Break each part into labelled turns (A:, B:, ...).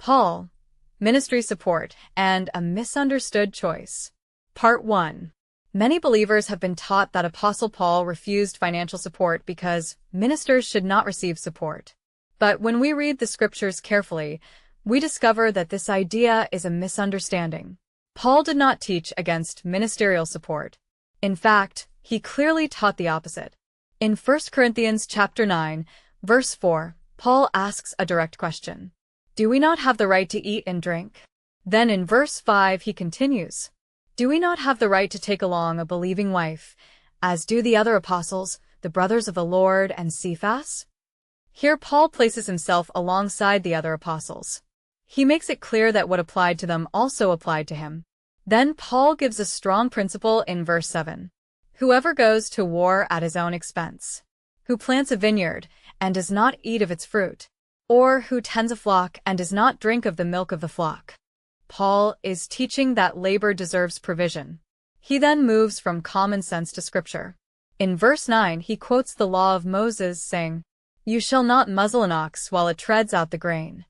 A: Paul, Ministry Support, and a Misunderstood Choice. Part 1. Many believers have been taught that Apostle Paul refused financial support because ministers should not receive support. But when we read the scriptures carefully, we discover that this idea is a misunderstanding. Paul did not teach against ministerial support. In fact, he clearly taught the opposite. In 1 Corinthians chapter 9, verse 4, Paul asks a direct question. Do we not have the right to eat and drink? Then in verse 5 he continues, do we not have the right to take along a believing wife, as do the other apostles, the brothers of the Lord, and Cephas? Here Paul places himself alongside the other apostles. He makes it clear that what applied to them also applied to him. Then Paul gives a strong principle in verse 7. Whoever goes to war at his own expense, who plants a vineyard and does not eat of its fruit, or who tends a flock and does not drink of the milk of the flock. Paul is teaching that labor deserves provision. He then moves from common sense to scripture. In verse 9 he quotes the law of Moses, saying, You shall not muzzle an ox while it treads out the grain.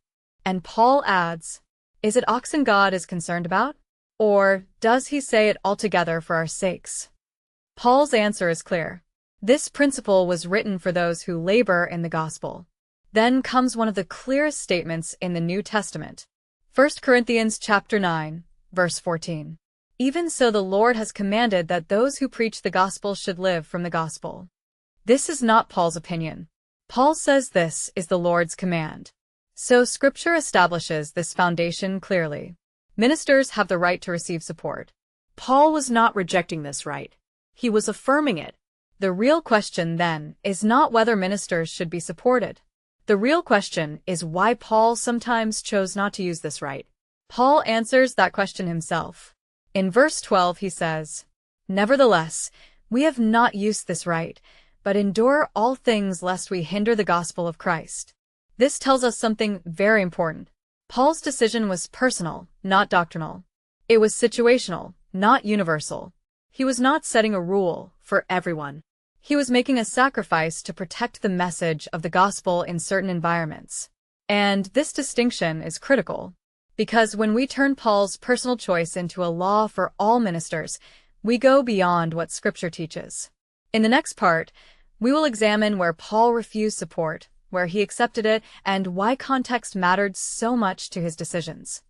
A: And Paul adds, Is it oxen God is concerned about? Or does he say it altogether for our sakes? Paul's answer is clear. This principle was written for those who labor in the gospel. Then comes one of the clearest statements in the New Testament. 1 Corinthians chapter 9, verse 14. Even so the Lord has commanded that those who preach the gospel should live from the gospel. This is not Paul's opinion. Paul says this is the Lord's command. So Scripture establishes this foundation clearly. Ministers have the right to receive support. Paul was not rejecting this right. He was affirming it. The real question, then, is not whether ministers should be supported. The real question is why Paul sometimes chose not to use this right. Paul answers that question himself. In verse 12 he says, Nevertheless, we have not used this right, but endure all things lest we hinder the gospel of Christ. This tells us something very important. Paul's decision was personal, not doctrinal. It was situational, not universal. He was not setting a rule for everyone. He was making a sacrifice to protect the message of the gospel in certain environments. And this distinction is critical, because when we turn Paul's personal choice into a law for all ministers, we go beyond what Scripture teaches. In the next part, we will examine where Paul refused support, where he accepted it, and why context mattered so much to his decisions.